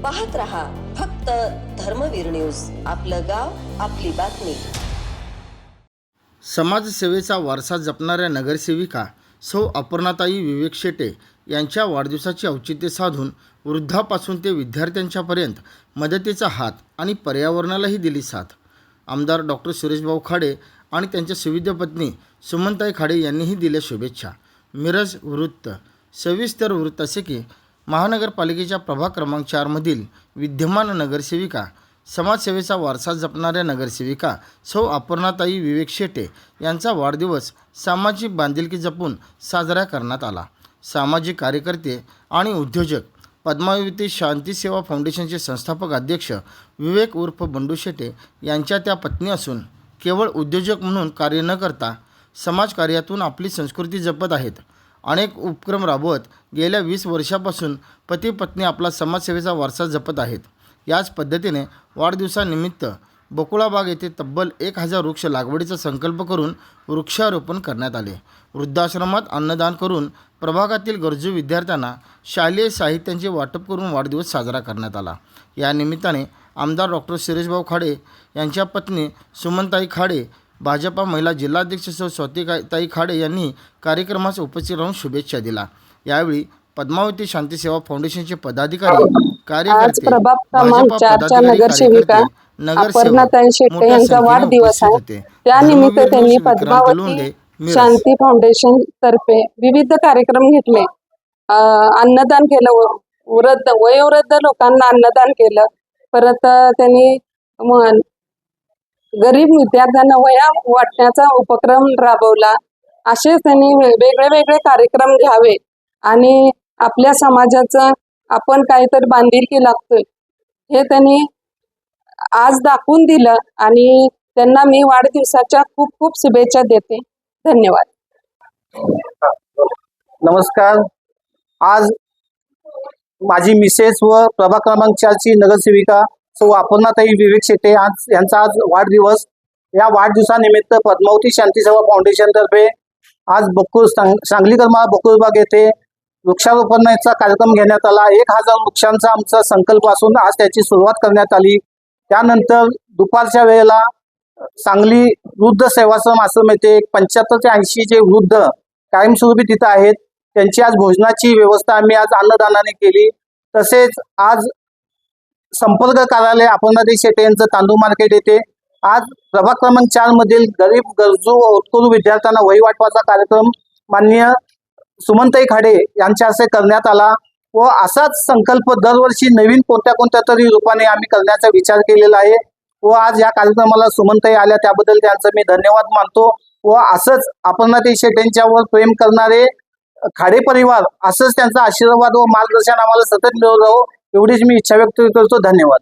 पाहत रहा फक्त धर्मवीर न्यूज, आपलं गाव आपली बातमी। समाजसेवेचा वारसा जपणाऱ्या नगरसेविका सौ अपर्णाताई विवेक शेटे यांच्या वाढदिवसाचे औचित्य साधून वृद्धापासून ते विद्यार्थ्यांच्यापर्यंत मदतीचा हात आणि पर्यावरणालाही दिली साथ। आमदार डॉक्टर सुरेशभाऊ खाडे आणि त्यांच्या सुविद्य पत्नी सुमनताई खाडे यांनीही दिल्या शुभेच्छा। मिरज वृत्त सविस्तर वृत्त असे की महानगरपालिकेच्या प्रभाग क्रमांक 4 मधील विद्यमान नगरसेविका समाजसेवेचा वारसा जपणाऱ्या नगरसेविका सौ अपर्णाताई विवेक शेटे यांचा वाढदिवस सामाजिक बांधिलकी जपून साजरा करण्यात आला। सामाजिक कार्यकर्ते आणि उद्योजक पद्मावती शांती सेवा फाउंडेशनचे संस्थापक अध्यक्ष विवेक उर्फ बंडू शेटे यांच्या त्या पत्नी असून केवळ उद्योजक म्हणून कार्य न करता समाजकार्यातून आपली संस्कृती जपत आहेत। अनेक उपक्रम राबवत गेल्या 20 वर्षापासून पती पत्नी आपला समाजसेवेचा वारसा जपत आहेत। याच पद्धतीने वाढदिवसानिमित्त बकुळाबाग येथे तब्बल 1000 वृक्ष लागवडीचा संकल्प करून वृक्षारोपण करण्यात आले। वृद्धाश्रमात अन्नदान करून प्रभागातील गरजू विद्यार्थ्यांना शालेय साहित्यांचे वाटप करून वाढदिवस साजरा करण्यात आला। या निमित्ताने आमदार डॉक्टर सुरेशभाऊ खाडे यांच्या पत्नी सुमनताई खाडे, भाजपा महिला जिल्हाध्यक्ष सौ स्वातीताई खाडे यांनी कार्यक्रमास उपस्थित राहून शुभेच्छा दिल्या। यावेळी पद्मावती शांती सेवा फाउंडेशनचे पदाधिकारी, कार्यकर्ते, भाजपा नगरसेविका अपर्णाताई शेटे यांचा वाढदिवस आहे। त्यानिमित्त त्यांनी पद्मावती शांती फाउंडेशन तर्फे विविध कार्यक्रम घेतले। अन्नदान केलं, वयोवृद्ध लोकांना अन्नदान केलं। परत त्यांनी गरीब विद्यार्थ्यांना वह्या वाटण्याचा उपक्रम राबवला। असे त्यांनी वेगळे वेगळे कार्यक्रम घ्यावे आणि आपल्या समाजाचा आपण काहीतरी बांधिलकी लागतोय हे त्यांनी आज दाखवून दिलं आणि त्यांना मी वाढदिवसाच्या खूप खूप शुभेच्छा देते। धन्यवाद। नमस्कार। आज माझी मिसेस व प्रभाग क्रमांक 4 ची नगरसेविका सौ अपर्णाताई विवेक शेटे यांचा आज वाढदिवस। या वाढदिवसानिमित्त पद्मावती शांती सेवा फाउंडेशन तर्फे आज सांगली क्रमांक बकुळबाग येथे वृक्षारोपणाचा कार्यक्रम घेण्यात आला। 1000 वृक्षांचा आमचा संकल्प असून आज त्याची सुरुवात करण्यात आली। त्यानंतर दुपारच्या वेळेला सांगली वृद्ध सेवाश्रम आश्रम येथे 75 ते 80 जे वृद्ध कायमस्वरूपी तिथं आहेत त्यांची आज भोजनाची व्यवस्था आम्ही आज अन्नदानाने केली। तसेच आज संपर्क कार्यालय अपर्णाताई शेटे यांचं तांदूळ मार्केट येथे आज प्रभाग क्रमांक 4 मधील गरीब गरजू होतकरू विद्यार्थ्यांना वही वाटपाचा कार्यक्रम माननीय सुमनताई खाडे यांच्या हस्ते करण्यात आला व असाच संकल्प दरवर्षी नवीन कोणत्या तरी रूपाने आम्ही करण्याचा विचार केलेला आहे व आज या कार्यक्रमाला सुमनताई आल्या त्याबद्दल त्यांचं मी धन्यवाद मानतो व असंच अपर्णाताई शेटेंच्यावर प्रेम करणारे खाडे परिवार असंच त्यांचा आशीर्वाद व मार्गदर्शन आम्हाला सतत मिळत राहो एवढीच मी इच्छा व्यक्त करतो। धन्यवाद।